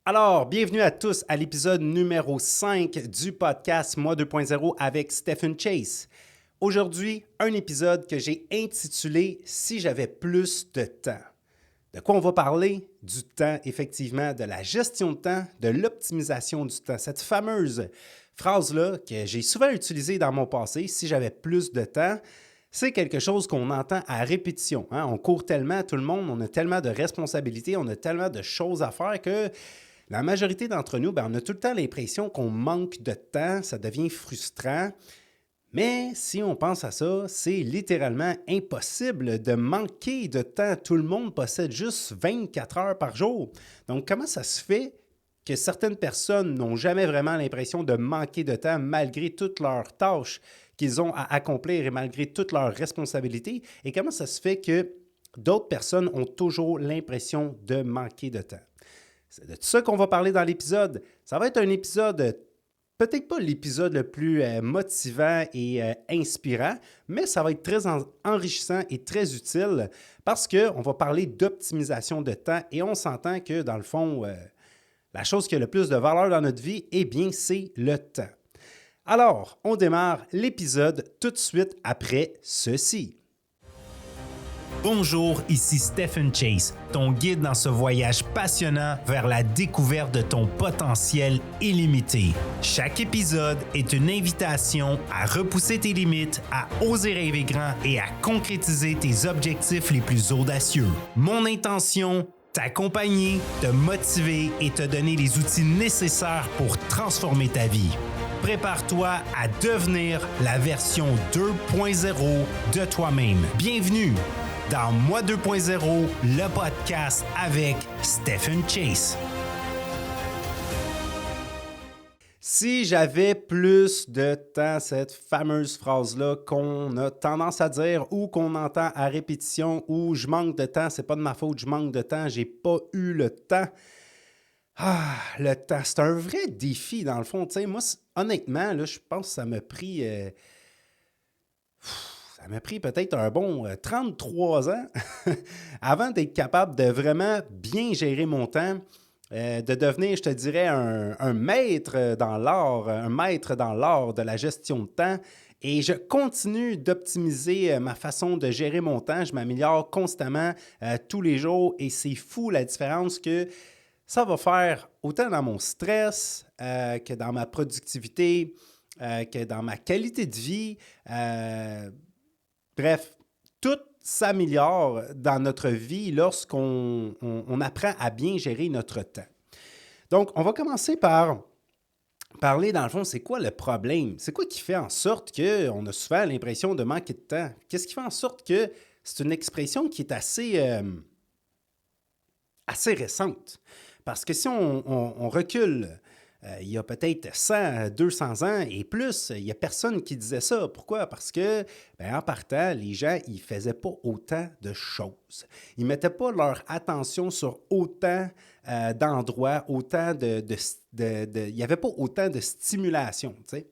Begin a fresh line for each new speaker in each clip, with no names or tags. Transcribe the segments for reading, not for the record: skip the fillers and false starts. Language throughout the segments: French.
Alors, bienvenue à tous à l'épisode numéro 5 du podcast Moi 2.0 avec Stephen Chase. Aujourd'hui, un épisode que j'ai intitulé « Si j'avais plus de temps ». De quoi on va parler? Du temps, effectivement, de la gestion de temps, de l'optimisation du temps. Cette fameuse phrase-là que j'ai souvent utilisée dans mon passé, « Si j'avais plus de temps », c'est quelque chose qu'on entend à répétition. Hein? On court tellement, tout le monde, on a tellement de responsabilités, on a tellement de choses à faire que la majorité d'entre nous, on a tout le temps l'impression qu'on manque de temps, ça devient frustrant. Mais si on pense à ça, c'est littéralement impossible de manquer de temps. Tout le monde possède juste 24 heures par jour. Donc, comment ça se fait que certaines personnes n'ont jamais vraiment l'impression de manquer de temps malgré toutes leurs tâches qu'ils ont à accomplir et malgré toutes leurs responsabilités? Et comment ça se fait que d'autres personnes ont toujours l'impression de manquer de temps? C'est de tout ça qu'on va parler dans l'épisode. Ça va être un épisode, peut-être pas l'épisode le plus motivant et inspirant, mais ça va être très enrichissant et très utile parce qu'on va parler d'optimisation de temps et on s'entend que dans le fond, la chose qui a le plus de valeur dans notre vie, eh bien, c'est le temps. Alors, on démarre l'épisode tout de suite après ceci. Bonjour, ici Stephen Chase, ton guide dans ce voyage passionnant vers la découverte de ton potentiel illimité. Chaque épisode est une invitation à repousser tes limites, à oser rêver grand et à concrétiser tes objectifs les plus audacieux. Mon intention, t'accompagner, te motiver et te donner les outils nécessaires pour transformer ta vie. Prépare-toi à devenir la version 2.0 de toi-même. Bienvenue dans Moi 2.0, le podcast avec Stephen Chase. Si j'avais plus de temps, cette fameuse phrase-là qu'on a tendance à dire ou qu'on entend à répétition ou je manque de temps, c'est pas de ma faute, je manque de temps, j'ai pas eu le temps. Ah, le temps, c'est un vrai défi dans le fond. Tu sais, moi, honnêtement, là, je pense que ça m'a pris... Ça m'a pris peut-être un bon 33 ans avant d'être capable de vraiment bien gérer mon temps, de devenir, je te dirais, un maître dans l'art de la gestion de temps. Et je continue d'optimiser ma façon de gérer mon temps. Je m'améliore constamment tous les jours et c'est fou la différence que ça va faire autant dans mon stress que dans ma productivité, que dans ma qualité de vie. Bref, tout s'améliore dans notre vie lorsqu'on apprend à bien gérer notre temps. Donc, on va commencer par parler, dans le fond, c'est quoi le problème? C'est quoi qui fait en sorte qu'on a souvent l'impression de manquer de temps? Qu'est-ce qui fait en sorte que c'est une expression qui est assez récente? Parce que si on recule il y a peut-être 100, 200 ans et plus, il n'y a personne qui disait ça. Pourquoi? Parce que, en partant, les gens, ils ne faisaient pas autant de choses. Ils ne mettaient pas leur attention sur autant d'endroits, il n'y avait pas autant de stimulation, tu sais.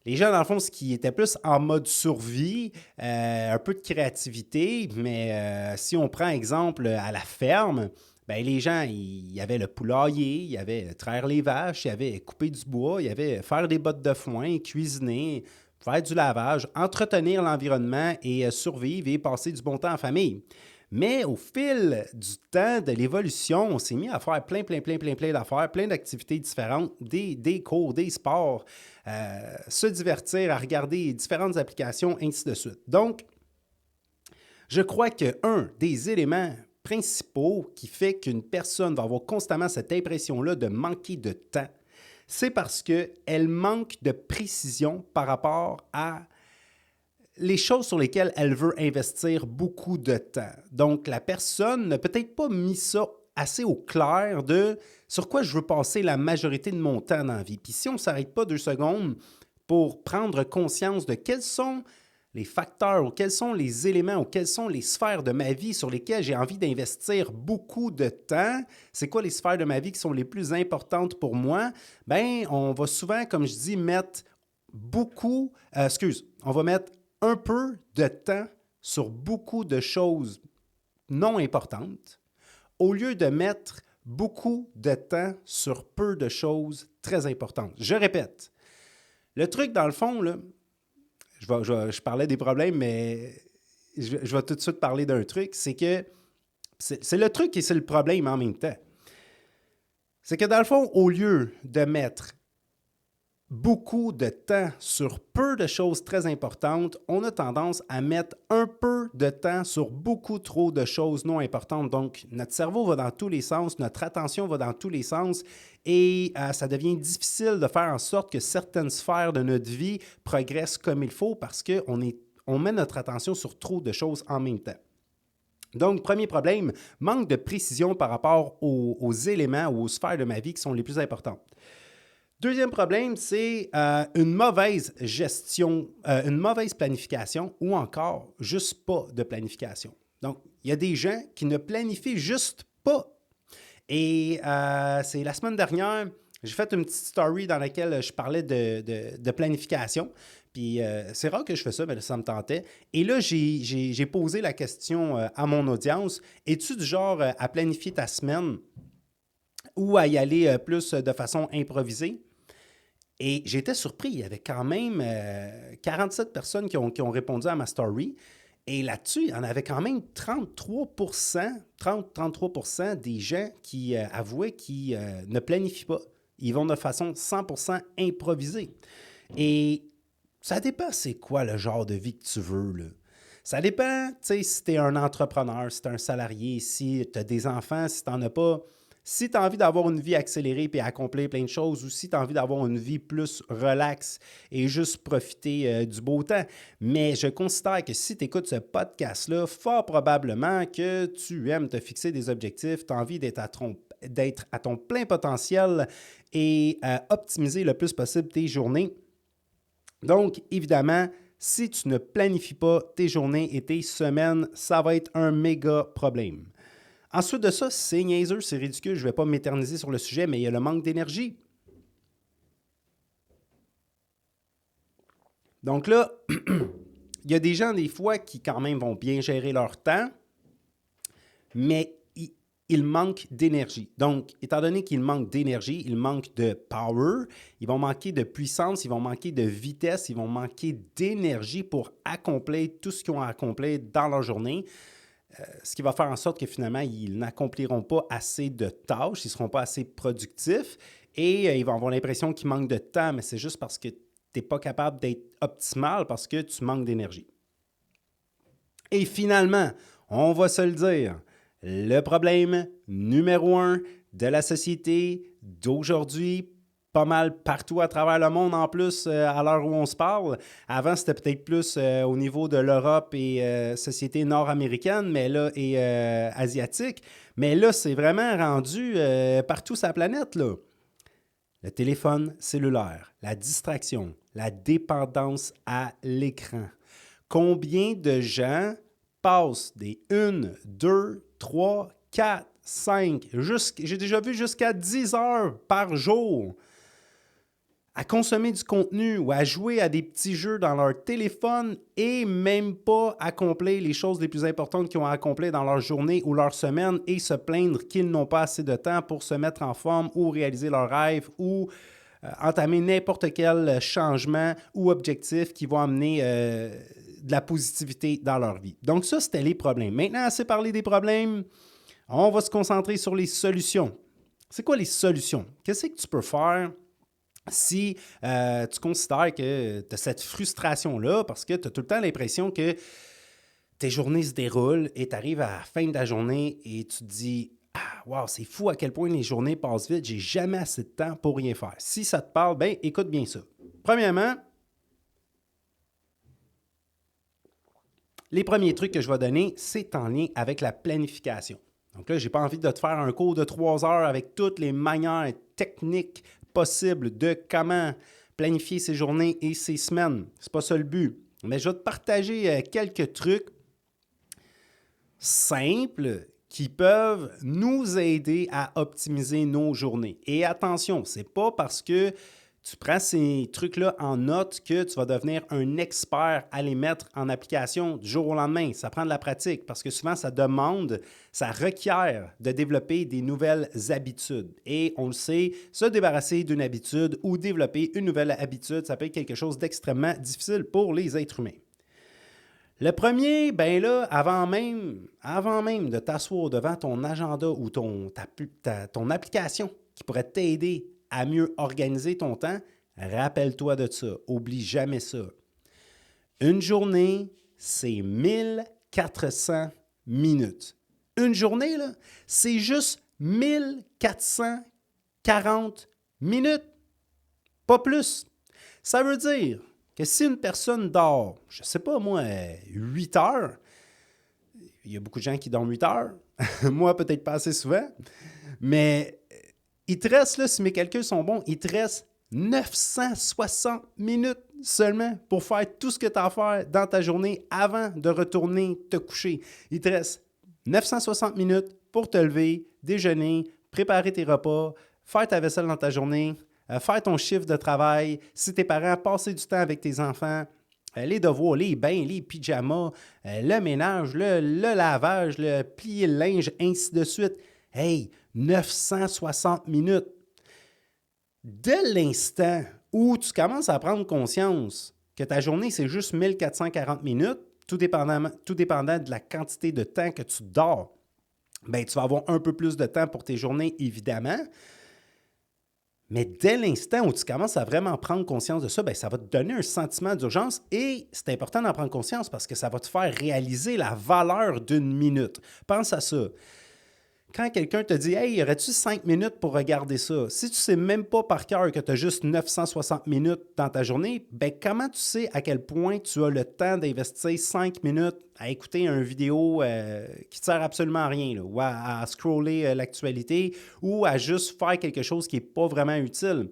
Les gens, dans le fond, ce qui était plus en mode survie, un peu de créativité, mais si on prend exemple à la ferme, les gens, il y avait le poulailler, il y avait traire les vaches, il y avait couper du bois, il y avait faire des bottes de foin, cuisiner, faire du lavage, entretenir l'environnement et survivre et passer du bon temps en famille. Mais au fil du temps, de l'évolution, on s'est mis à faire plein d'affaires, plein d'activités différentes, des cours, des sports, se divertir, à regarder différentes applications, ainsi de suite. Donc, je crois qu'un des éléments principaux qui fait qu'une personne va avoir constamment cette impression-là de manquer de temps, c'est parce qu'elle manque de précision par rapport à les choses sur lesquelles elle veut investir beaucoup de temps. Donc, la personne n'a peut-être pas mis ça assez au clair de sur quoi je veux passer la majorité de mon temps dans la vie. Puis si on ne s'arrête pas 2 secondes pour prendre conscience de quels sont les facteurs ou quels sont les éléments ou quelles sont les sphères de ma vie sur lesquelles j'ai envie d'investir beaucoup de temps, c'est quoi les sphères de ma vie qui sont les plus importantes pour moi, on va souvent, comme je dis, mettre on va mettre un peu de temps sur beaucoup de choses non importantes au lieu de mettre beaucoup de temps sur peu de choses très importantes. Je répète, le truc dans le fond, là, je parlais des problèmes, mais je vais tout de suite parler d'un truc, c'est que c'est le truc et c'est le problème en même temps. C'est que dans le fond, au lieu de mettre beaucoup de temps sur peu de choses très importantes, on a tendance à mettre un peu de temps sur beaucoup trop de choses non importantes. Donc, notre cerveau va dans tous les sens, notre attention va dans tous les sens et ça devient difficile de faire en sorte que certaines sphères de notre vie progressent comme il faut parce qu'on met notre attention sur trop de choses en même temps. Donc, premier problème, manque de précision par rapport aux éléments ou aux sphères de ma vie qui sont les plus importantes. Deuxième problème, c'est une mauvaise gestion, une mauvaise planification ou encore juste pas de planification. Donc, il y a des gens qui ne planifient juste pas. Et c'est la semaine dernière, j'ai fait une petite story dans laquelle je parlais de planification. Puis c'est rare que je fais ça, mais ça me tentait. Et là, j'ai posé la question à mon audience. Es-tu du genre à planifier ta semaine ou à y aller plus de façon improvisée? Et j'étais surpris, il y avait quand même 47 personnes qui ont répondu à ma story. Et là-dessus, il y en avait quand même 30-33% des gens qui avouaient qu'ils ne planifient pas. Ils vont de façon 100% improvisée. Et ça dépend c'est quoi le genre de vie que tu veux, là. Ça dépend, tu sais, si tu es un entrepreneur, si tu es un salarié, si tu as des enfants, si tu n'en as pas. Si tu as envie d'avoir une vie accélérée et accomplir plein de choses, ou si tu as envie d'avoir une vie plus relaxe et juste profiter du beau temps. Mais je considère que si tu écoutes ce podcast-là, fort probablement que tu aimes te fixer des objectifs, tu as envie d'être à ton plein potentiel et optimiser le plus possible tes journées. Donc, évidemment, si tu ne planifies pas tes journées et tes semaines, ça va être un méga problème. Ensuite de ça, c'est niaiseux, c'est ridicule, je ne vais pas m'éterniser sur le sujet, mais il y a le manque d'énergie. Donc là, il y a des gens des fois qui quand même vont bien gérer leur temps, mais il manque d'énergie. Donc, étant donné qu'il manque d'énergie, il manque de power, ils vont manquer de puissance, ils vont manquer de vitesse, ils vont manquer d'énergie pour accomplir tout ce qu'ils ont à accomplir dans leur journée. Ce qui va faire en sorte que finalement, ils n'accompliront pas assez de tâches, ils ne seront pas assez productifs et ils vont avoir l'impression qu'il manque de temps, mais c'est juste parce que tu n'es pas capable d'être optimal parce que tu manques d'énergie. Et finalement, on va se le dire, le problème numéro 1 de la société d'aujourd'hui, pas mal partout à travers le monde en plus à l'heure où on se parle. Avant, c'était peut-être plus au niveau de l'Europe et société nord-américaine et asiatique. Mais là, c'est vraiment rendu partout sur la planète, là. Le téléphone cellulaire, la distraction, la dépendance à l'écran. Combien de gens passent des 1, 2, 3, 4, 5, j'ai déjà vu jusqu'à 10 heures par jour à consommer du contenu ou à jouer à des petits jeux dans leur téléphone et même pas accomplir les choses les plus importantes qu'ils ont à accomplir dans leur journée ou leur semaine et se plaindre qu'ils n'ont pas assez de temps pour se mettre en forme ou réaliser leurs rêves ou entamer n'importe quel changement ou objectif qui va amener de la positivité dans leur vie. Donc ça, c'était les problèmes. Maintenant, assez parlé des problèmes, on va se concentrer sur les solutions. C'est quoi les solutions? Qu'est-ce que tu peux faire si tu considères que tu as cette frustration-là parce que tu as tout le temps l'impression que tes journées se déroulent et tu arrives à la fin de la journée et tu te dis « Ah, wow, c'est fou à quel point les journées passent vite, j'ai jamais assez de temps pour rien faire. » Si ça te parle, bien, écoute bien ça. Premièrement, les premiers trucs que je vais donner, c'est en lien avec la planification. Donc là, je n'ai pas envie de te faire un cours de 3 heures avec toutes les manières techniques possibles de comment planifier ses journées et ses semaines. Ce n'est pas ça le but. Mais je vais te partager quelques trucs simples qui peuvent nous aider à optimiser nos journées. Et attention, ce n'est pas parce que Tu prends ces trucs-là en note que tu vas devenir un expert à les mettre en application du jour au lendemain. Ça prend de la pratique parce que souvent, ça requiert de développer des nouvelles habitudes. Et on le sait, se débarrasser d'une habitude ou développer une nouvelle habitude, ça peut être quelque chose d'extrêmement difficile pour les êtres humains. Le premier, bien là, avant même de t'asseoir devant ton agenda ou ton application qui pourrait t'aider à mieux organiser ton temps, rappelle-toi de ça. Oublie jamais ça. Une journée, c'est 1400 minutes. Une journée, là, c'est juste 1440 minutes. Pas plus. Ça veut dire que si une personne dort, je ne sais pas moi, 8 heures, il y a beaucoup de gens qui dorment 8 heures, moi peut-être pas assez souvent, mais il te reste, là, si mes calculs sont bons, il te reste 960 minutes seulement pour faire tout ce que tu as à faire dans ta journée avant de retourner te coucher. Il te reste 960 minutes pour te lever, déjeuner, préparer tes repas, faire ta vaisselle dans ta journée, faire ton chiffre de travail, si tes parents, passer du temps avec tes enfants, les devoirs, les bains, les pyjamas, le ménage, le lavage, le plier le linge, ainsi de suite. Hey, 960 minutes. Dès l'instant où tu commences à prendre conscience que ta journée, c'est juste 1440 minutes, tout dépendant de la quantité de temps que tu dors, bien, tu vas avoir un peu plus de temps pour tes journées, évidemment. Mais dès l'instant où tu commences à vraiment prendre conscience de ça, bien, ça va te donner un sentiment d'urgence et c'est important d'en prendre conscience parce que ça va te faire réaliser la valeur d'une minute. Pense à ça. Quand quelqu'un te dit « Hey, aurais-tu 5 minutes pour regarder ça? » Si tu ne sais même pas par cœur que tu as juste 960 minutes dans ta journée, bien, comment tu sais à quel point tu as le temps d'investir 5 minutes à écouter une vidéo qui ne sert absolument à rien, là, ou à scroller l'actualité ou à juste faire quelque chose qui n'est pas vraiment utile?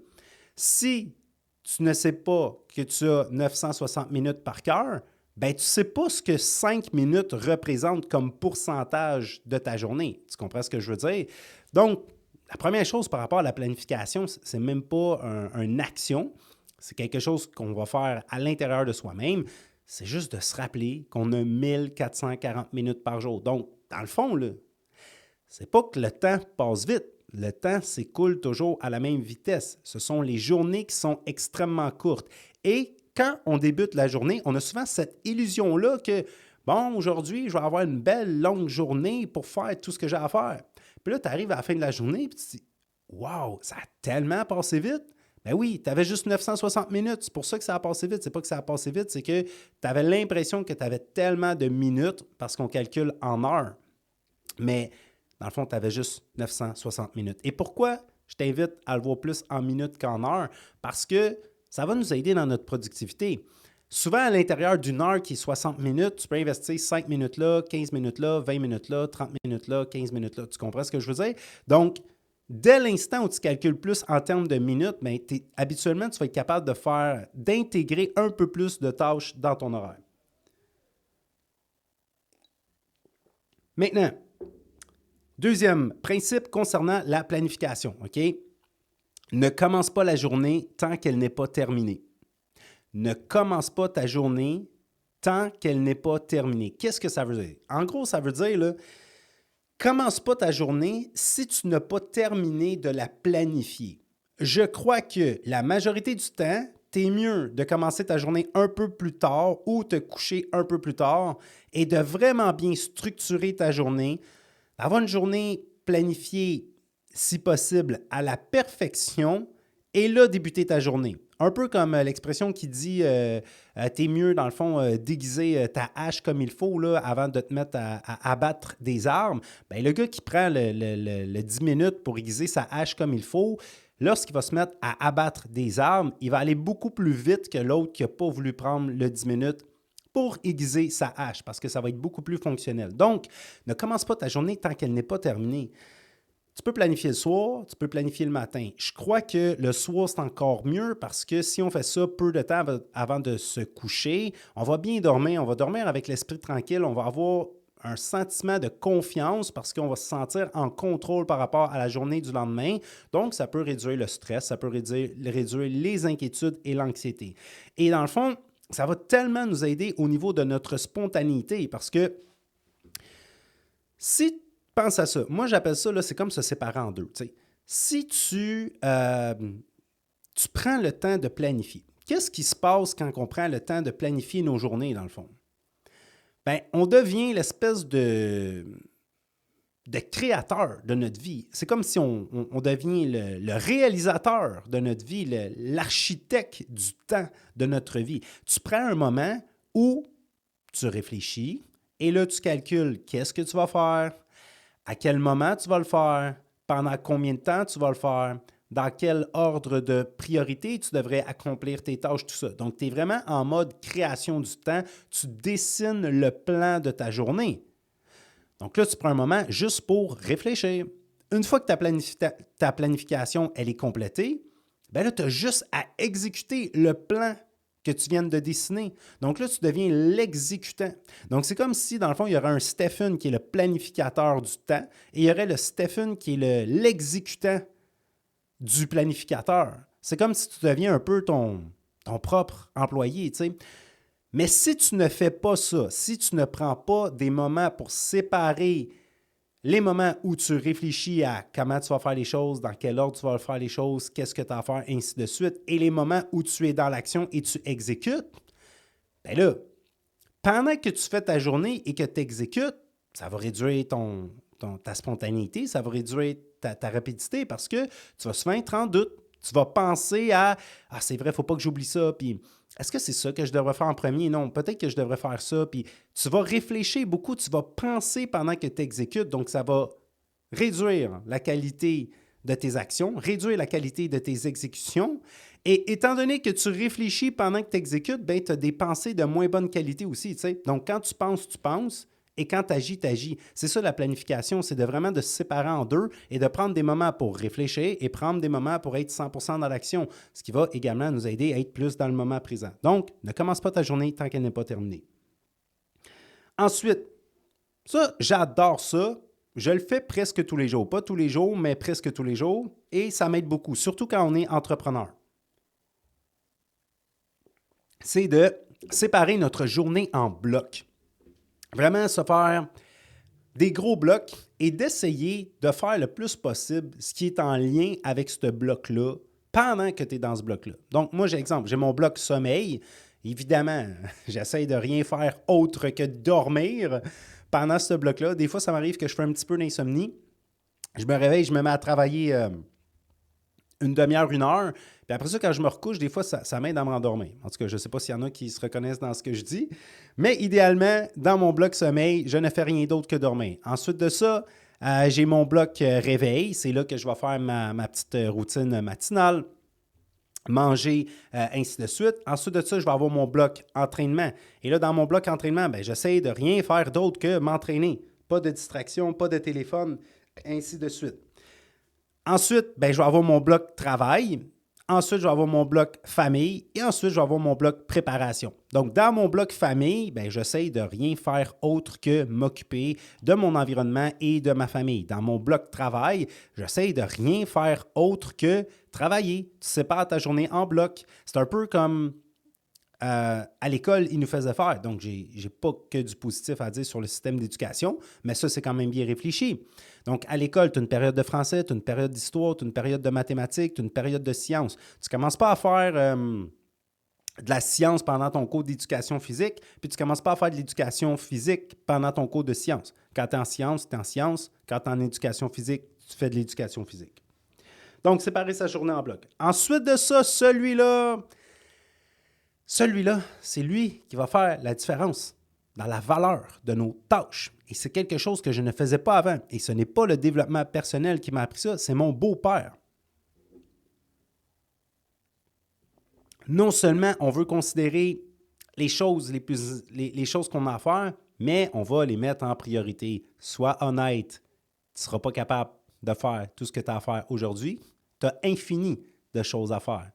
Si tu ne sais pas que tu as 960 minutes par cœur, ben, tu ne sais pas ce que 5 minutes représentent comme pourcentage de ta journée. Tu comprends ce que je veux dire? Donc, la première chose par rapport à la planification, ce n'est même pas une action. C'est quelque chose qu'on va faire à l'intérieur de soi-même. C'est juste de se rappeler qu'on a 1440 minutes par jour. Donc, dans le fond, là, c'est pas que le temps passe vite. Le temps s'écoule toujours à la même vitesse. Ce sont les journées qui sont extrêmement courtes. Et quand on débute la journée, on a souvent cette illusion-là que, bon, aujourd'hui, je vais avoir une belle longue journée pour faire tout ce que j'ai à faire. Puis là, tu arrives à la fin de la journée et tu te dis, wow, ça a tellement passé vite. Ben oui, tu avais juste 960 minutes. C'est pour ça que ça a passé vite. C'est pas que ça a passé vite, c'est que tu avais l'impression que tu avais tellement de minutes parce qu'on calcule en heures. Mais dans le fond, tu avais juste 960 minutes. Et pourquoi je t'invite à le voir plus en minutes qu'en heures? Parce que ça va nous aider dans notre productivité. Souvent, à l'intérieur d'une heure qui est 60 minutes, tu peux investir 5 minutes là, 15 minutes là, 20 minutes là, 30 minutes là, 15 minutes là. Tu comprends ce que je veux dire? Donc, dès l'instant où tu calcules plus en termes de minutes, bien, habituellement, tu vas être capable d'intégrer un peu plus de tâches dans ton horaire. Maintenant, deuxième principe concernant la planification, OK? Ne commence pas la journée tant qu'elle n'est pas terminée. Ne commence pas ta journée tant qu'elle n'est pas terminée. Qu'est-ce que ça veut dire? En gros, ça veut dire, là, commence pas ta journée si tu n'as pas terminé de la planifier. Je crois que la majorité du temps, t'es mieux de commencer ta journée un peu plus tard ou te coucher un peu plus tard et de vraiment bien structurer ta journée, avoir une journée planifiée si possible, à la perfection, et là, débuter ta journée. Un peu comme l'expression qui dit t'es mieux, dans le fond, déguiser ta hache comme il faut là, avant de te mettre à abattre des arbres. Bien, le gars qui prend le 10 minutes pour aiguiser sa hache comme il faut, lorsqu'il va se mettre à abattre des arbres, il va aller beaucoup plus vite que l'autre qui n'a pas voulu prendre le 10 minutes pour aiguiser sa hache, parce que ça va être beaucoup plus fonctionnel. Donc, ne commence pas ta journée tant qu'elle n'est pas terminée. Tu peux planifier le soir, tu peux planifier le matin. Je crois que le soir, c'est encore mieux parce que si on fait ça peu de temps avant de se coucher, on va bien dormir, on va dormir avec l'esprit tranquille, on va avoir un sentiment de confiance parce qu'on va se sentir en contrôle par rapport à la journée du lendemain. Donc, ça peut réduire le stress, ça peut réduire les inquiétudes et l'anxiété. Et dans le fond, ça va tellement nous aider au niveau de notre spontanéité parce que si tu penses à ça, moi j'appelle ça, là, c'est comme se séparer en deux. Tu sais. Si tu prends le temps de planifier, qu'est-ce qui se passe quand on prend le temps de planifier nos journées, dans le fond? Bien, on devient l'espèce de créateur de notre vie. C'est comme si on devient le réalisateur de notre vie, l'architecte du temps de notre vie. Tu prends un moment où tu réfléchis et là, tu calcules qu'est-ce que tu vas faire, à quel moment tu vas le faire, pendant combien de temps tu vas le faire, dans quel ordre de priorité tu devrais accomplir tes tâches, tout ça. Donc, tu es vraiment en mode création du temps. Tu dessines le plan de ta journée. Donc là, tu prends un moment juste pour réfléchir. Une fois que ta planification elle est complétée, bien là, tu as juste à exécuter le plan que tu viens de dessiner. Donc là, tu deviens l'exécutant. Donc, c'est comme si, dans le fond, il y aurait un Stephen qui est le planificateur du temps et il y aurait le Stephen qui est l'exécutant du planificateur. C'est comme si tu deviens un peu ton propre employé, tu sais. Mais si tu ne fais pas ça, si tu ne prends pas des moments pour séparer les moments où tu réfléchis à comment tu vas faire les choses, dans quel ordre tu vas faire les choses, qu'est-ce que tu as à faire, ainsi de suite, et les moments où tu es dans l'action et tu exécutes, bien là, pendant que tu fais ta journée et que tu exécutes, ça va réduire ta spontanéité, ça va réduire ta rapidité parce que tu vas souvent être en doute. Tu vas penser à « Ah, c'est vrai, il ne faut pas que j'oublie ça. » Puis « Est-ce que c'est ça que je devrais faire en premier? Non, peut-être que je devrais faire ça. » Puis tu vas réfléchir beaucoup, tu vas penser pendant que tu exécutes. Donc, ça va réduire la qualité de tes actions, réduire la qualité de tes exécutions. Et étant donné que tu réfléchis pendant que tu exécutes, bien, tu as des pensées de moins bonne qualité aussi. Tu sais. Donc, quand tu penses. Et quand tu agis, tu agis. C'est ça la planification, c'est de vraiment de se séparer en deux et de prendre des moments pour réfléchir et prendre des moments pour être 100% dans l'action, ce qui va également nous aider à être plus dans le moment présent. Donc, ne commence pas ta journée tant qu'elle n'est pas terminée. Ensuite, ça, j'adore ça. Je le fais presque tous les jours. Pas tous les jours, mais presque tous les jours. Et ça m'aide beaucoup, surtout quand on est entrepreneur. C'est de séparer notre journée en blocs. Vraiment se faire des gros blocs et d'essayer de faire le plus possible ce qui est en lien avec ce bloc-là pendant que tu es dans ce bloc-là. Donc, moi, j'ai mon bloc sommeil. Évidemment, j'essaie de rien faire autre que dormir pendant ce bloc-là. Des fois, ça m'arrive que je fais un petit peu d'insomnie. Je me réveille, je me mets à travailler une demi-heure, une heure. Puis après ça, quand je me recouche, des fois, ça m'aide à me rendormir. En tout cas, je ne sais pas s'il y en a qui se reconnaissent dans ce que je dis. Mais idéalement, dans mon bloc sommeil, je ne fais rien d'autre que dormir. Ensuite de ça, j'ai mon bloc réveil. C'est là que je vais faire ma petite routine matinale, manger, ainsi de suite. Ensuite de ça, je vais avoir mon bloc entraînement. Et là, dans mon bloc entraînement, bien, j'essaie de rien faire d'autre que m'entraîner. Pas de distraction, pas de téléphone, ainsi de suite. Ensuite, bien, je vais avoir mon bloc travail. Ensuite, je vais avoir mon bloc famille et ensuite, je vais avoir mon bloc préparation. Donc, dans mon bloc famille, bien, j'essaie de rien faire autre que m'occuper de mon environnement et de ma famille. Dans mon bloc travail, j'essaie de rien faire autre que travailler. Tu sépares ta journée en blocs. C'est un peu comme à l'école, ils nous faisaient faire. Donc, j'ai pas que du positif à dire sur le système d'éducation, mais ça, c'est quand même bien réfléchi. Donc, à l'école, tu as une période de français, tu as une période d'histoire, tu as une période de mathématiques, tu as une période de sciences. Tu ne commences pas à faire de la science pendant ton cours d'éducation physique, puis tu ne commences pas à faire de l'éducation physique pendant ton cours de sciences. Quand tu es en sciences, tu es en sciences. Quand tu es en éducation physique, tu fais de l'éducation physique. Donc, séparer sa journée en blocs. Ensuite de ça, celui-là, c'est lui qui va faire la différence dans la valeur de nos tâches. Et c'est quelque chose que je ne faisais pas avant. Et ce n'est pas le développement personnel qui m'a appris ça, c'est mon beau-père. Non seulement on veut considérer les choses les choses qu'on a à faire, mais on va les mettre en priorité. Sois honnête. Tu ne seras pas capable de faire tout ce que tu as à faire aujourd'hui. Tu as infini de choses à faire.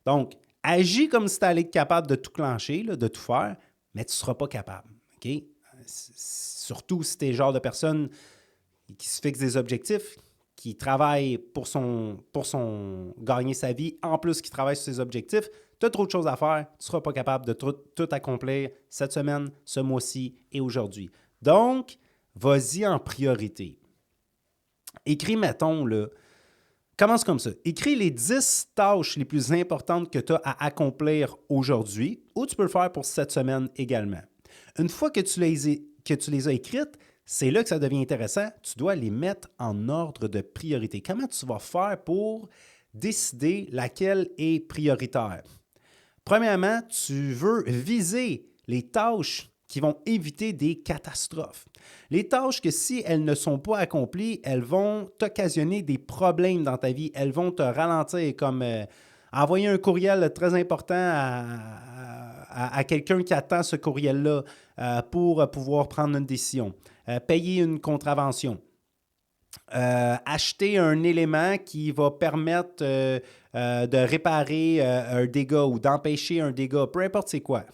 Donc, agis comme si tu allais être capable de tout clencher, là, de tout faire, mais tu ne seras pas capable. OK? surtout si tu es le genre de personne qui se fixe des objectifs, qui travaille pour son gagner sa vie, en plus qui travaille sur ses objectifs, tu as trop de choses à faire, tu ne seras pas capable de tout accomplir cette semaine, ce mois-ci et aujourd'hui. Donc, vas-y en priorité. Écris, mettons, là, commence comme ça. Écris les 10 tâches les plus importantes que tu as à accomplir aujourd'hui, ou tu peux le faire pour cette semaine également. Une fois que tu les as écrites, c'est là que ça devient intéressant. Tu dois les mettre en ordre de priorité. Comment tu vas faire pour décider laquelle est prioritaire? Premièrement, tu veux viser les tâches qui vont éviter des catastrophes. Les tâches que si elles ne sont pas accomplies, elles vont t'occasionner des problèmes dans ta vie. Elles vont te ralentir, comme envoyer un courriel très important à quelqu'un qui attend ce courriel-là pour pouvoir prendre une décision. Payer une contravention. Acheter un élément qui va permettre de réparer un dégât ou d'empêcher un dégât, peu importe c'est quoi.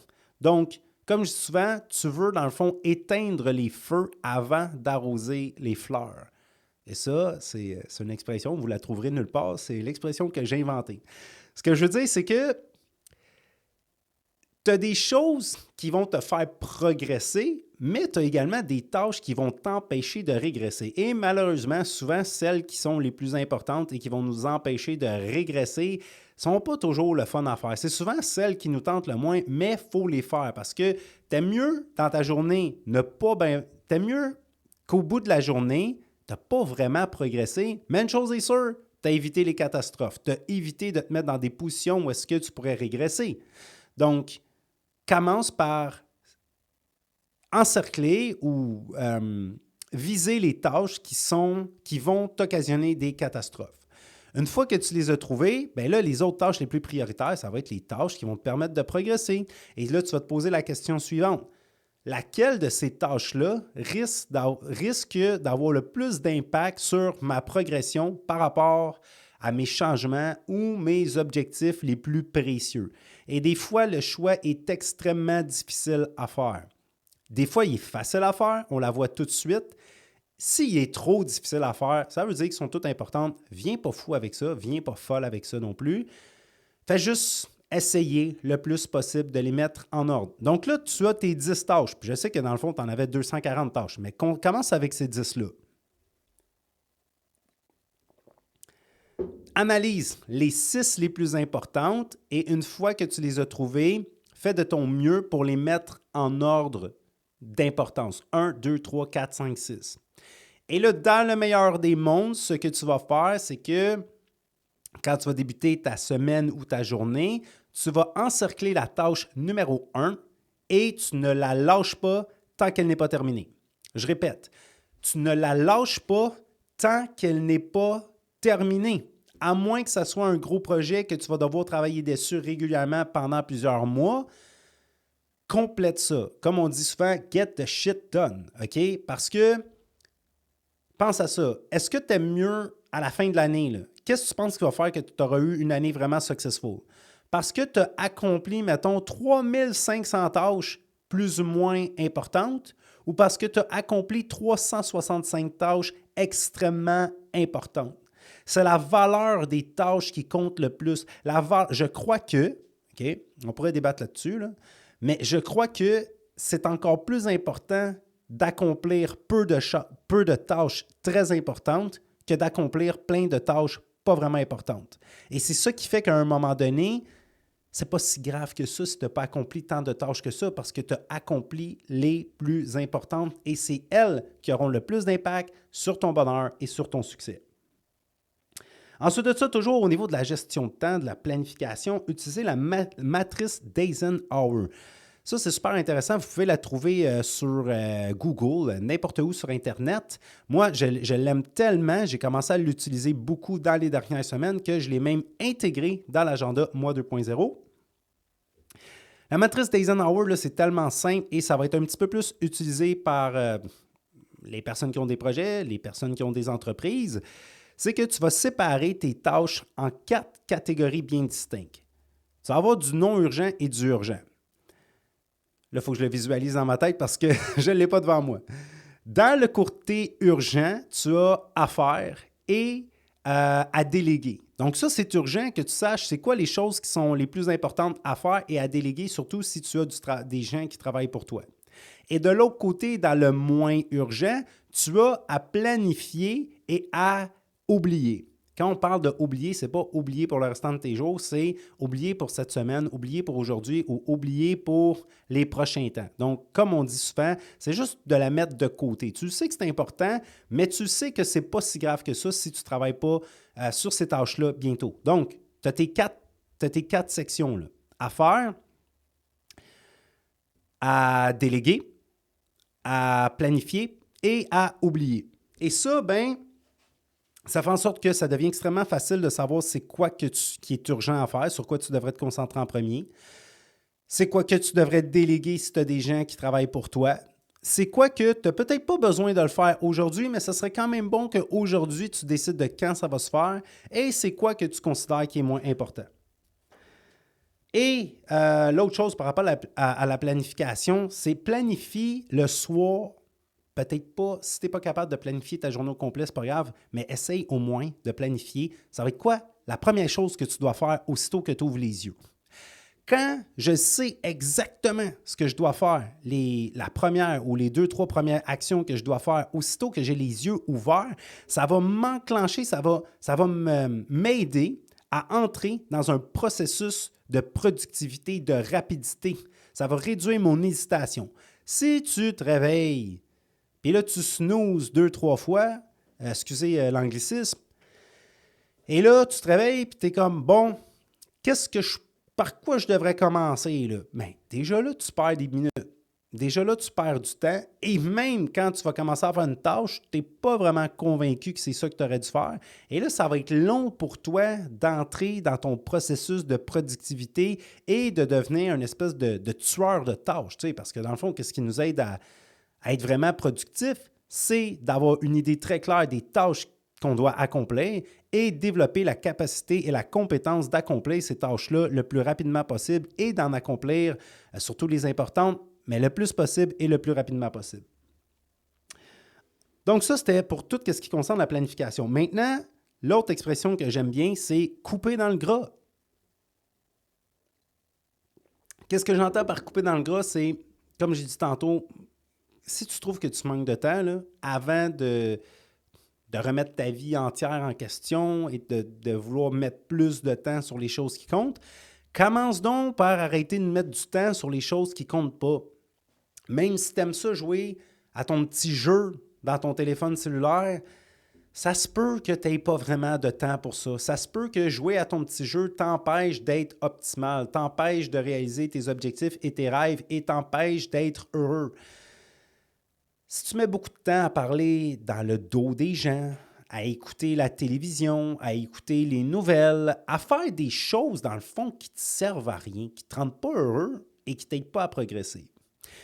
Donc, comme je dis souvent, tu veux, dans le fond, éteindre les feux avant d'arroser les fleurs. Et ça, c'est une expression, vous la trouverez nulle part, c'est l'expression que j'ai inventée. Ce que je veux dire, c'est que tu as des choses qui vont te faire progresser, mais tu as également des tâches qui vont t'empêcher de régresser. Et malheureusement, souvent, celles qui sont les plus importantes et qui vont nous empêcher de régresser ne sont pas toujours le fun à faire. C'est souvent celles qui nous tentent le moins, mais il faut les faire parce que t'aimes mieux dans ta journée t'aimes mieux qu'au bout de la journée, tu n'as pas vraiment progressé. Mais une chose est sûre, tu as évité les catastrophes. Tu as évité de te mettre dans des positions où est-ce que tu pourrais régresser. Donc, commence par encercler ou viser les tâches qui vont t'occasionner des catastrophes. Une fois que tu les as trouvées, bien là, les autres tâches les plus prioritaires, ça va être les tâches qui vont te permettre de progresser. Et là, tu vas te poser la question suivante. Laquelle de ces tâches-là risque d'avoir le plus d'impact sur ma progression par rapport à mes changements ou mes objectifs les plus précieux? Et des fois, le choix est extrêmement difficile à faire. Des fois, il est facile à faire, on la voit tout de suite. S'il est trop difficile à faire, ça veut dire qu'ils sont toutes importantes. Viens pas fou avec ça, viens pas folle avec ça non plus. Fais juste essayer le plus possible de les mettre en ordre. Donc là, tu as tes 10 tâches. Puis je sais que dans le fond, tu en avais 240 tâches, mais commence avec ces 10-là. Analyse les 6 les plus importantes et une fois que tu les as trouvées, fais de ton mieux pour les mettre en ordre d'importance. 1, 2, 3, 4, 5, 6. Et là, dans le meilleur des mondes, ce que tu vas faire, c'est que quand tu vas débuter ta semaine ou ta journée, tu vas encercler la tâche numéro 1 et tu ne la lâches pas tant qu'elle n'est pas terminée. Je répète, tu ne la lâches pas tant qu'elle n'est pas terminée. À moins que ce soit un gros projet que tu vas devoir travailler dessus régulièrement pendant plusieurs mois, complète ça. Comme on dit souvent, get the shit done. OK? Parce que, pense à ça. Est-ce que tu aimes mieux à la fin de l'année, là? Qu'est-ce que tu penses qu'il va faire que tu auras eu une année vraiment successful? Parce que tu as accompli, mettons, 3500 tâches plus ou moins importantes ou parce que tu as accompli 365 tâches extrêmement importantes? C'est la valeur des tâches qui compte le plus. Je crois que, OK, on pourrait débattre là-dessus, là, mais je crois que c'est encore plus important d'accomplir peu de tâches très importantes que d'accomplir plein de tâches pas vraiment importantes. Et c'est ça qui fait qu'à un moment donné, c'est pas si grave que ça si tu n'as pas accompli tant de tâches que ça parce que tu as accompli les plus importantes et c'est elles qui auront le plus d'impact sur ton bonheur et sur ton succès. Ensuite de ça, toujours au niveau de la gestion de temps, de la planification, utilisez la matrice d'Eisenhower. Ça, c'est super intéressant. Vous pouvez la trouver sur Google, n'importe où sur Internet. Moi, je l'aime tellement, j'ai commencé à l'utiliser beaucoup dans les dernières semaines que je l'ai même intégré dans l'agenda Moi 2.0. La matrice d'Eisenhower, là, c'est tellement simple et ça va être un petit peu plus utilisé par les personnes qui ont des projets, les personnes qui ont des entreprises. C'est que tu vas séparer tes tâches en 4 catégories bien distinctes. Tu vas avoir du non urgent et du urgent. Là, il faut que je le visualise dans ma tête parce que je ne l'ai pas devant moi. Dans le côté urgent, tu as à faire et à déléguer. Donc ça, c'est urgent que tu saches c'est quoi les choses qui sont les plus importantes à faire et à déléguer, surtout si tu as des gens qui travaillent pour toi. Et de l'autre côté, dans le moins urgent, tu as à planifier et à oublier. Quand on parle de oublier, ce n'est pas oublier pour le restant de tes jours, c'est oublier pour cette semaine, oublier pour aujourd'hui ou oublier pour les prochains temps. Donc, comme on dit souvent, c'est juste de la mettre de côté. Tu sais que c'est important, mais tu sais que ce n'est pas si grave que ça si tu ne travailles pas sur ces tâches-là bientôt. Donc, tu as tes quatre sections là, à faire, à déléguer, à planifier et à oublier. Et ça, ça fait en sorte que ça devient extrêmement facile de savoir c'est quoi qui est urgent à faire, sur quoi tu devrais te concentrer en premier. C'est quoi que tu devrais déléguer si tu as des gens qui travaillent pour toi. C'est quoi que tu n'as peut-être pas besoin de le faire aujourd'hui, mais ce serait quand même bon qu'aujourd'hui, tu décides de quand ça va se faire. Et c'est quoi que tu considères qui est moins important. Et l'autre chose par rapport à la planification, c'est planifie le soir. Peut-être pas, si tu n'es pas capable de planifier ta journée au complet, ce n'est pas grave, mais essaye au moins de planifier. Ça va être quoi? La première chose que tu dois faire aussitôt que tu ouvres les yeux. Quand je sais exactement ce que je dois faire, la première ou les 2-3 premières actions que je dois faire, aussitôt que j'ai les yeux ouverts, ça va m'enclencher, ça va m'aider à entrer dans un processus de productivité, de rapidité. Ça va réduire mon hésitation. Si tu te réveilles, et là, tu snoozes 2-3 fois, excusez l'anglicisme, et là, tu te réveilles et tu es comme, bon, par quoi je devrais commencer? Là? Bien, déjà là, tu perds des minutes. Déjà là, tu perds du temps. Et même quand tu vas commencer à faire une tâche, tu n'es pas vraiment convaincu que c'est ça que tu aurais dû faire. Et là, ça va être long pour toi d'entrer dans ton processus de productivité et de devenir une espèce de tueur de tâches. Tu sais, parce que dans le fond, qu'est-ce qui nous aide à être vraiment productif, c'est d'avoir une idée très claire des tâches qu'on doit accomplir et développer la capacité et la compétence d'accomplir ces tâches-là le plus rapidement possible et d'en accomplir, surtout les importantes, mais le plus possible et le plus rapidement possible. Donc ça, c'était pour tout ce qui concerne la planification. Maintenant, l'autre expression que j'aime bien, c'est couper dans le gras. Qu'est-ce que j'entends par couper dans le gras? C'est, comme j'ai dit tantôt, si tu trouves que tu manques de temps, là, avant de remettre ta vie entière en question et de vouloir mettre plus de temps sur les choses qui comptent, commence donc par arrêter de mettre du temps sur les choses qui ne comptent pas. Même si tu aimes ça jouer à ton petit jeu dans ton téléphone cellulaire, ça se peut que tu n'aies pas vraiment de temps pour ça. Ça se peut que jouer à ton petit jeu t'empêche d'être optimal, t'empêche de réaliser tes objectifs et tes rêves et t'empêche d'être heureux. Si tu mets beaucoup de temps à parler dans le dos des gens, à écouter la télévision, à écouter les nouvelles, à faire des choses dans le fond qui ne te servent à rien, qui ne te rendent pas heureux et qui ne t'aident pas à progresser.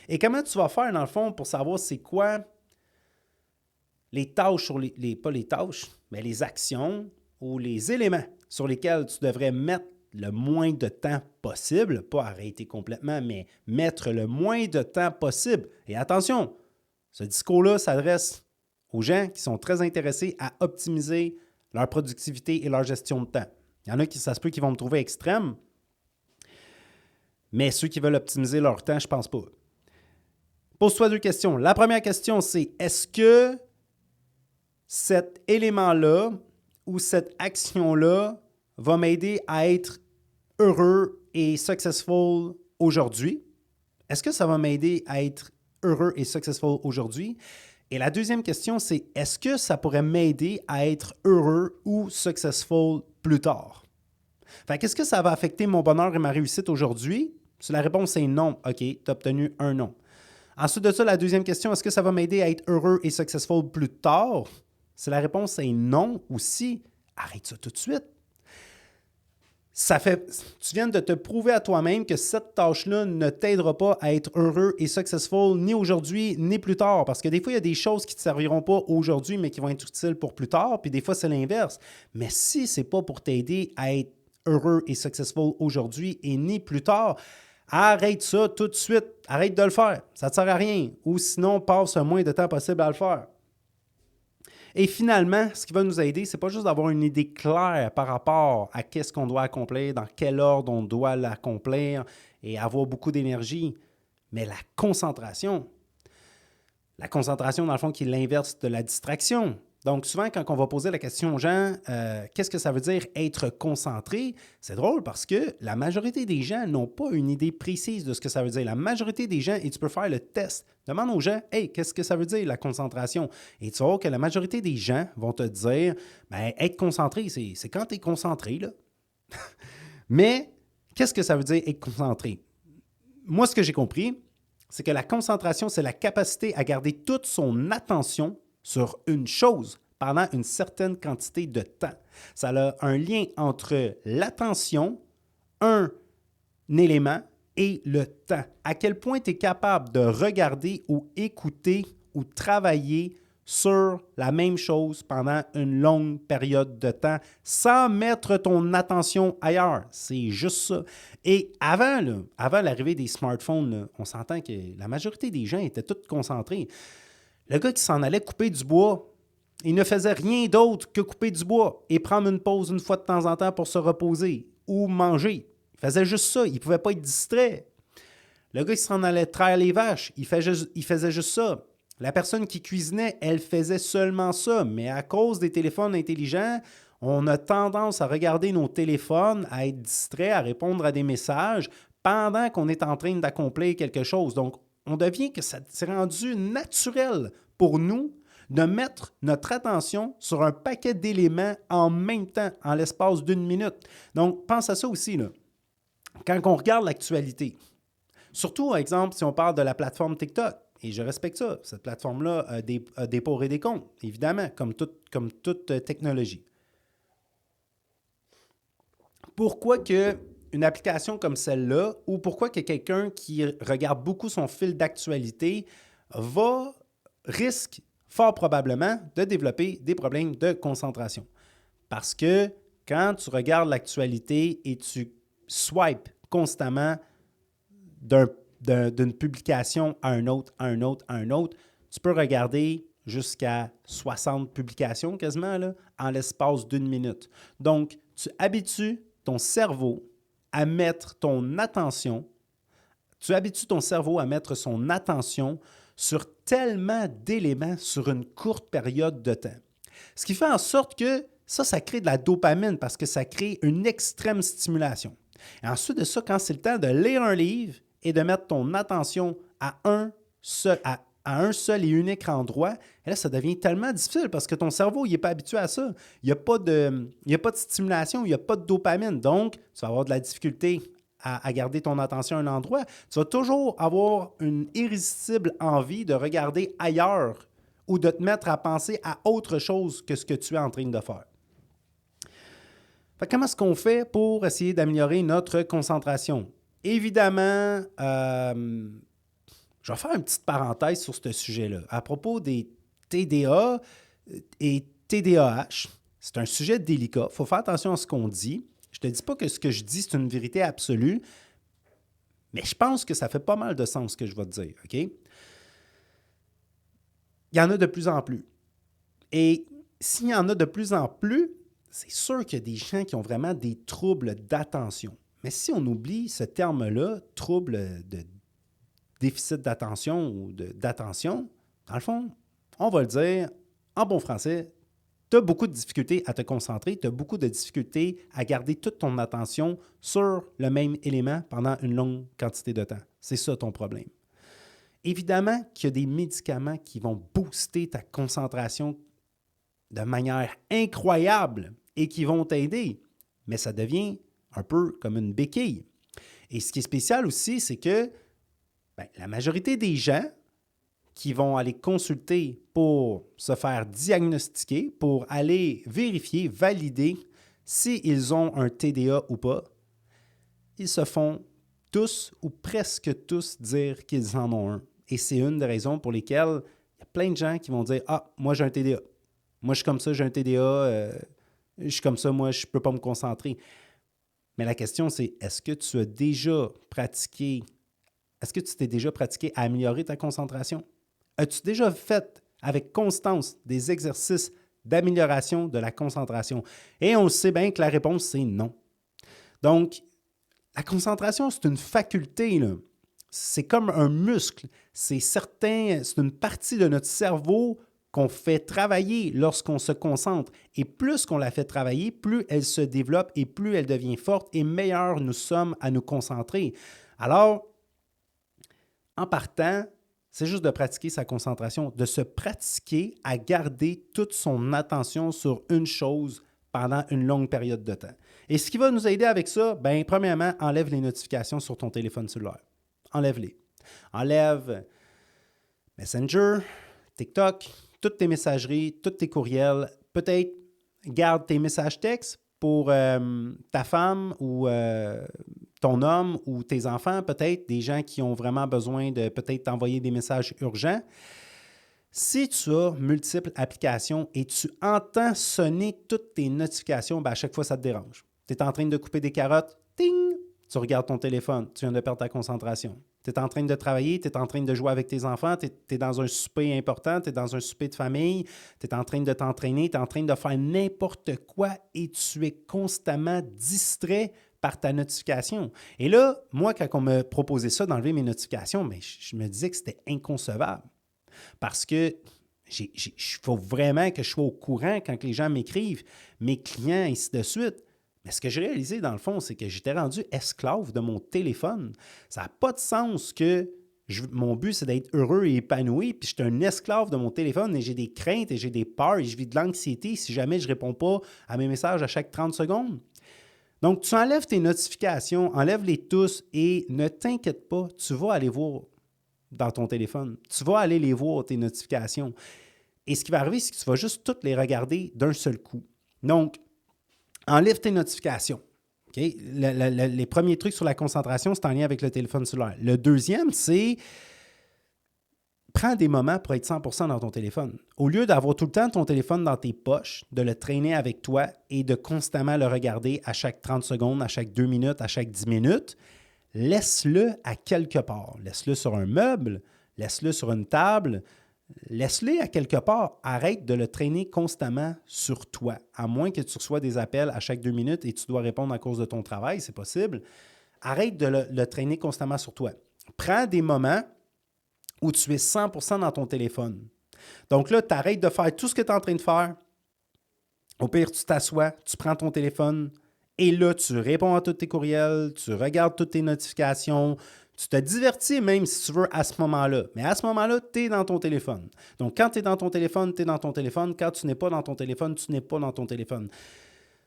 Et comment tu vas faire dans le fond pour savoir c'est quoi les tâches pas les tâches, mais les actions ou les éléments sur lesquels tu devrais mettre le moins de temps possible, pas arrêter complètement, mais mettre le moins de temps possible. Et attention, ce discours-là s'adresse aux gens qui sont très intéressés à optimiser leur productivité et leur gestion de temps. Il y en a qui, ça se peut qu'ils vont me trouver extrême, mais ceux qui veulent optimiser leur temps, je ne pense pas. Pose-toi 2 questions. La première question, c'est est-ce que cet élément-là ou cette action-là va m'aider à être heureux et successful aujourd'hui? Est-ce que ça va m'aider à être heureux et successful aujourd'hui? Et la deuxième question, c'est est-ce que ça pourrait m'aider à être heureux ou successful plus tard? Fait qu'est-ce que ça va affecter mon bonheur et ma réussite aujourd'hui? Si la réponse est non, OK, tu as obtenu un non. Ensuite de ça, la deuxième question, est-ce que ça va m'aider à être heureux et successful plus tard? Si la réponse est non aussi, arrête ça tout de suite. Tu viens de te prouver à toi-même que cette tâche-là ne t'aidera pas à être heureux et successful ni aujourd'hui ni plus tard. Parce que des fois, il y a des choses qui ne te serviront pas aujourd'hui, mais qui vont être utiles pour plus tard. Puis des fois, c'est l'inverse. Mais si ce n'est pas pour t'aider à être heureux et successful aujourd'hui et ni plus tard, arrête ça tout de suite. Arrête de le faire. Ça ne te sert à rien. Ou sinon, passe le moins de temps possible à le faire. Et finalement, ce qui va nous aider, c'est pas juste d'avoir une idée claire par rapport à qu'est-ce qu'on doit accomplir, dans quel ordre on doit l'accomplir et avoir beaucoup d'énergie, mais la concentration. La concentration, dans le fond, qui est l'inverse de la distraction. Donc, souvent, quand on va poser la question aux gens, qu'est-ce que ça veut dire être concentré? C'est drôle parce que la majorité des gens n'ont pas une idée précise de ce que ça veut dire. La majorité des gens, et tu peux faire le test, demande aux gens, hey, qu'est-ce que ça veut dire la concentration? Et tu vas voir que la majorité des gens vont te dire, bien, être concentré, c'est quand tu es concentré, là. Mais, qu'est-ce que ça veut dire être concentré? Moi, ce que j'ai compris, c'est que la concentration, c'est la capacité à garder toute son attention sur une chose pendant une certaine quantité de temps. Ça a un lien entre l'attention, un élément et le temps. À quel point tu es capable de regarder ou écouter ou travailler sur la même chose pendant une longue période de temps sans mettre ton attention ailleurs. C'est juste ça. Et avant l'arrivée des smartphones, là, on s'entend que la majorité des gens étaient tous concentrés. Le gars qui s'en allait couper du bois, il ne faisait rien d'autre que couper du bois et prendre une pause une fois de temps en temps pour se reposer ou manger. Il faisait juste ça. Il ne pouvait pas être distrait. Le gars qui s'en allait traire les vaches, il faisait juste ça. La personne qui cuisinait, elle faisait seulement ça. Mais à cause des téléphones intelligents, on a tendance à regarder nos téléphones, à être distrait, à répondre à des messages pendant qu'on est en train d'accomplir quelque chose. Donc, on devient que ça s'est rendu naturel pour nous de mettre notre attention sur un paquet d'éléments en même temps, en l'espace d'une minute. Donc, pense à ça aussi, là. Quand on regarde l'actualité, surtout, par exemple, si on parle de la plateforme TikTok, et je respecte ça, cette plateforme-là a des pour et des contre, évidemment, comme toute technologie. Pourquoi une application comme celle-là, ou pourquoi que quelqu'un qui regarde beaucoup son fil d'actualité risque fort probablement de développer des problèmes de concentration? Parce que quand tu regardes l'actualité et tu swipes constamment d'une publication à un autre, à un autre, à un autre, tu peux regarder jusqu'à 60 publications quasiment là, en l'espace d'une minute. Donc, tu habitues ton cerveau à mettre ton attention, tu habitues ton cerveau à mettre son attention sur tellement d'éléments sur une courte période de temps. Ce qui fait en sorte que ça crée de la dopamine parce que ça crée une extrême stimulation. Et ensuite de ça, quand c'est le temps de lire un livre et de mettre ton attention à un seul et unique endroit, et là, ça devient tellement difficile parce que ton cerveau, il n'est pas habitué à ça. Il n'y a pas de stimulation, il n'y a pas de dopamine. Donc, tu vas avoir de la difficulté à garder ton attention à un endroit. Tu vas toujours avoir une irrésistible envie de regarder ailleurs ou de te mettre à penser à autre chose que ce que tu es en train de faire. Fait, comment est-ce qu'on fait pour essayer d'améliorer notre concentration? Évidemment, je vais faire une petite parenthèse sur ce sujet-là. À propos des TDA et TDAH, c'est un sujet délicat. Il faut faire attention à ce qu'on dit. Je ne te dis pas que ce que je dis, c'est une vérité absolue, mais je pense que ça fait pas mal de sens ce que je vais te dire, OK? Il y en a de plus en plus. Et s'il y en a de plus en plus, c'est sûr qu'il y a des gens qui ont vraiment des troubles d'attention. Mais si on oublie ce terme-là, trouble de déficit d'attention ou d'attention, dans le fond, on va le dire en bon français, tu as beaucoup de difficultés à te concentrer, tu as beaucoup de difficultés à garder toute ton attention sur le même élément pendant une longue quantité de temps. C'est ça ton problème. Évidemment qu'il y a des médicaments qui vont booster ta concentration de manière incroyable et qui vont t'aider, mais ça devient un peu comme une béquille. Et ce qui est spécial aussi, c'est que la majorité des gens qui vont aller consulter pour se faire diagnostiquer, pour aller vérifier, valider s'ils ont un TDA ou pas, ils se font tous ou presque tous dire qu'ils en ont un. Et c'est une des raisons pour lesquelles il y a plein de gens qui vont dire « Ah, moi j'ai un TDA. Moi je suis comme ça, j'ai un TDA. Je suis comme ça, moi je ne peux pas me concentrer. » Mais la question, c'est est-ce que tu as déjà pratiqué, est-ce que tu t'es déjà pratiqué à améliorer ta concentration? As-tu déjà fait avec constance des exercices d'amélioration de la concentration? Et on le sait bien que la réponse, c'est non. Donc, la concentration, c'est une faculté, là. C'est comme un muscle. C'est certain, c'est une partie de notre cerveau qu'on fait travailler lorsqu'on se concentre. Et plus qu'on la fait travailler, plus elle se développe et plus elle devient forte et meilleurs nous sommes à nous concentrer. Alors, en partant, c'est juste de pratiquer sa concentration, de se pratiquer à garder toute son attention sur une chose pendant une longue période de temps. Et ce qui va nous aider avec ça, bien, premièrement, enlève les notifications sur ton téléphone cellulaire. Enlève-les. Enlève Messenger, TikTok, toutes tes messageries, tous tes courriels. Peut-être garde tes messages textes pour ta femme ou ton homme ou tes enfants, peut-être des gens qui ont vraiment besoin de peut-être t'envoyer des messages urgents. Si tu as multiples applications et tu entends sonner toutes tes notifications, bien à chaque fois, ça te dérange. Tu es en train de couper des carottes, ting! Tu regardes ton téléphone, tu viens de perdre ta concentration. Tu es en train de travailler, tu es en train de jouer avec tes enfants, tu es dans un souper important, tu es dans un souper de famille, tu es en train de t'entraîner, tu es en train de faire n'importe quoi et tu es constamment distrait par ta notification. Et là, moi, quand on me proposait ça, d'enlever mes notifications, bien, je me disais que c'était inconcevable. Parce que il faut vraiment que je sois au courant quand les gens m'écrivent, mes clients, ainsi de suite. Mais ce que j'ai réalisé, dans le fond, c'est que j'étais rendu esclave de mon téléphone. Ça n'a pas de sens que mon but, c'est d'être heureux et épanoui, puis je suis un esclave de mon téléphone et j'ai des craintes et j'ai des peurs et je vis de l'anxiété si jamais je ne réponds pas à mes messages à chaque 30 secondes. Donc, tu enlèves tes notifications, enlève-les tous et ne t'inquiète pas, tu vas aller voir dans ton téléphone. Tu vas aller les voir, tes notifications. Et ce qui va arriver, c'est que tu vas juste toutes les regarder d'un seul coup. Donc, enlève tes notifications. Okay? Les premiers trucs sur la concentration, c'est en lien avec le téléphone cellulaire. Le deuxième, c'est prends des moments pour être 100% dans ton téléphone. Au lieu d'avoir tout le temps ton téléphone dans tes poches, de le traîner avec toi et de constamment le regarder à chaque 30 secondes, à chaque 2 minutes, à chaque 10 minutes, laisse-le à quelque part. Laisse-le sur un meuble, laisse-le sur une table, laisse-le à quelque part. Arrête de le traîner constamment sur toi. À moins que tu reçois des appels à chaque 2 minutes et tu dois répondre à cause de ton travail, c'est possible. Arrête de le traîner constamment sur toi. Prends des moments où tu es 100% dans ton téléphone. Donc là, tu arrêtes de faire tout ce que tu es en train de faire. Au pire, tu t'assois, tu prends ton téléphone et là, tu réponds à tous tes courriels, tu regardes toutes tes notifications, tu te divertis même si tu veux à ce moment-là. Mais à ce moment-là, tu es dans ton téléphone. Donc, quand tu es dans ton téléphone, tu es dans ton téléphone. Quand tu n'es pas dans ton téléphone, tu n'es pas dans ton téléphone.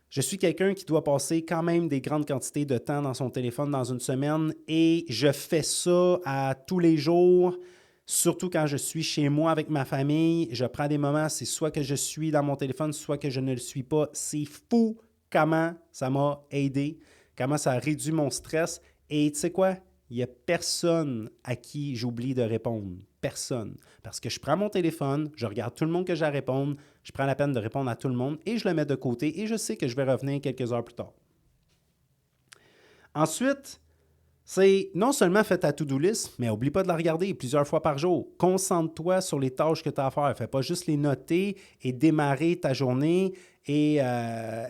Je suis quelqu'un qui doit passer quand même des grandes quantités de temps dans son téléphone dans une semaine et je fais ça à tous les jours. Surtout quand je suis chez moi avec ma famille, je prends des moments, c'est soit que je suis dans mon téléphone, soit que je ne le suis pas. C'est fou comment ça m'a aidé, comment ça a réduit mon stress. Et tu sais quoi? Il n'y a personne à qui j'oublie de répondre. Personne. Parce que je prends mon téléphone, je regarde tout le monde que j'ai à répondre, je prends la peine de répondre à tout le monde et je le mets de côté et je sais que je vais revenir quelques heures plus tard. Ensuite, c'est non seulement fais ta to-do list, mais n'oublie pas de la regarder plusieurs fois par jour. Concentre-toi sur les tâches que tu as à faire. Fais pas juste les noter et démarrer ta journée et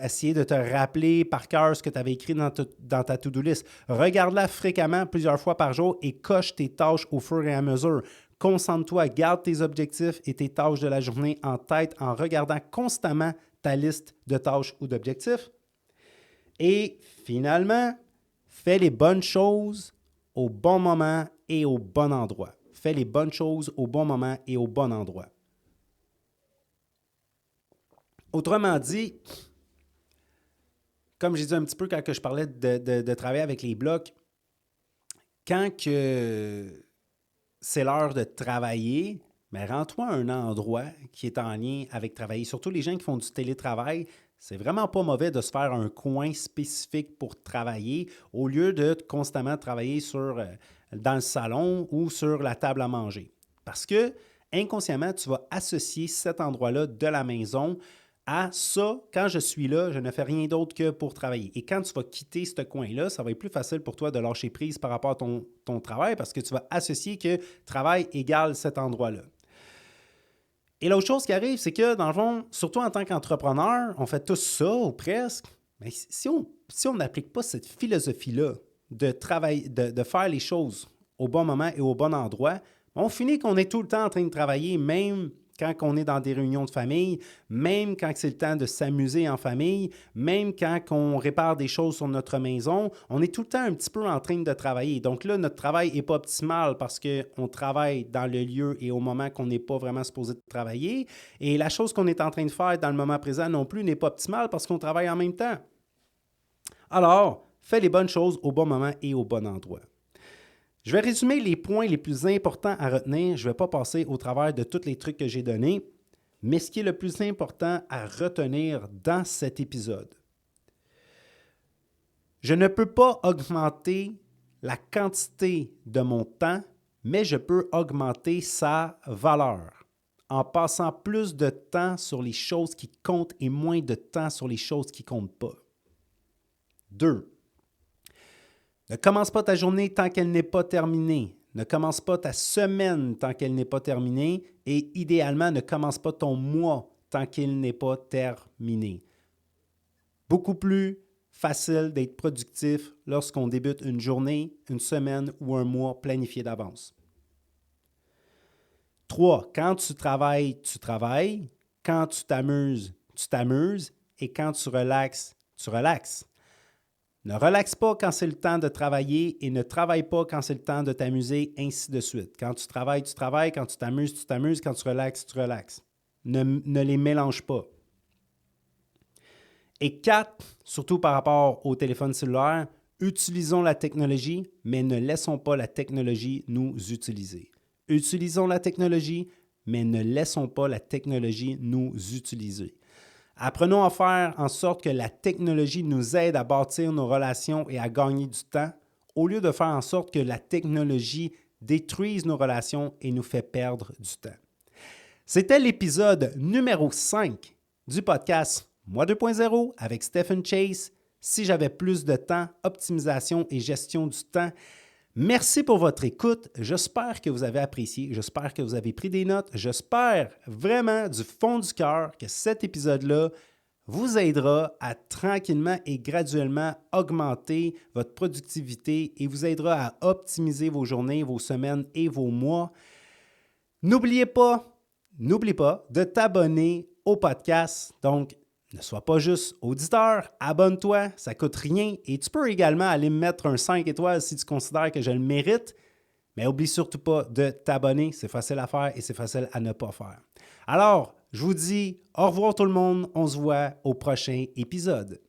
essayer de te rappeler par cœur ce que tu avais écrit dans ta to-do list. Regarde-la fréquemment, plusieurs fois par jour et coche tes tâches au fur et à mesure. Concentre-toi, garde tes objectifs et tes tâches de la journée en tête en regardant constamment ta liste de tâches ou d'objectifs. Et finalement, fais les bonnes choses au bon moment et au bon endroit. Fais les bonnes choses au bon moment et au bon endroit. Autrement dit, comme j'ai dit un petit peu quand je parlais de travailler avec les blocs, quand que c'est l'heure de travailler, mais rends-toi à un endroit qui est en lien avec travailler. Surtout les gens qui font du télétravail, c'est vraiment pas mauvais de se faire un coin spécifique pour travailler au lieu de constamment travailler dans le salon ou sur la table à manger. Parce que inconsciemment, tu vas associer cet endroit-là de la maison à ça, quand je suis là, je ne fais rien d'autre que pour travailler. Et quand tu vas quitter ce coin-là, ça va être plus facile pour toi de lâcher prise par rapport à ton travail parce que tu vas associer que travail égale cet endroit-là. Et l'autre chose qui arrive, c'est que dans le fond, surtout en tant qu'entrepreneur, on fait tous ça ou presque, mais si on n'applique pas cette philosophie-là de travailler, de faire les choses au bon moment et au bon endroit, on finit qu'on est tout le temps en train de travailler, même quand on est dans des réunions de famille, même quand c'est le temps de s'amuser en famille, même quand on répare des choses sur notre maison, on est tout le temps un petit peu en train de travailler. Donc là, notre travail n'est pas optimal parce qu'on travaille dans le lieu et au moment qu'on n'est pas vraiment supposé de travailler. Et la chose qu'on est en train de faire dans le moment présent non plus n'est pas optimale parce qu'on travaille en même temps. Alors, fais les bonnes choses au bon moment et au bon endroit. Je vais résumer les points les plus importants à retenir. Je ne vais pas passer au travers de tous les trucs que j'ai donnés, mais ce qui est le plus important à retenir dans cet épisode. Je ne peux pas augmenter la quantité de mon temps, mais je peux augmenter sa valeur en passant plus de temps sur les choses qui comptent et moins de temps sur les choses qui ne comptent pas. 2. Ne commence pas ta journée tant qu'elle n'est pas terminée. Ne commence pas ta semaine tant qu'elle n'est pas terminée. Et idéalement, ne commence pas ton mois tant qu'il n'est pas terminé. Beaucoup plus facile d'être productif lorsqu'on débute une journée, une semaine ou un mois planifié d'avance. 3. Quand tu travailles, tu travailles. Quand tu t'amuses, tu t'amuses. Et quand tu relaxes, tu relaxes. Ne relaxe pas quand c'est le temps de travailler et ne travaille pas quand c'est le temps de t'amuser, ainsi de suite. Quand tu travailles, tu travailles. Quand tu t'amuses, tu t'amuses. Quand tu relaxes, tu relaxes. Ne les mélange pas. Et 4, surtout par rapport au téléphone cellulaire, utilisons la technologie, mais ne laissons pas la technologie nous utiliser. Utilisons la technologie, mais ne laissons pas la technologie nous utiliser. Apprenons à faire en sorte que la technologie nous aide à bâtir nos relations et à gagner du temps, au lieu de faire en sorte que la technologie détruise nos relations et nous fait perdre du temps. C'était l'épisode numéro 5 du podcast Moi 2.0 avec Stephen Chase. Si j'avais plus de temps, optimisation et gestion du temps. Merci pour votre écoute. J'espère que vous avez apprécié. J'espère que vous avez pris des notes. J'espère vraiment du fond du cœur que cet épisode-là vous aidera à tranquillement et graduellement augmenter votre productivité et vous aidera à optimiser vos journées, vos semaines et vos mois. N'oublie pas de t'abonner au podcast. Donc, ne sois pas juste auditeur, abonne-toi, ça ne coûte rien et tu peux également aller me mettre un 5 étoiles si tu considères que je le mérite. Mais n'oublie surtout pas de t'abonner, c'est facile à faire et c'est facile à ne pas faire. Alors, je vous dis au revoir tout le monde, on se voit au prochain épisode.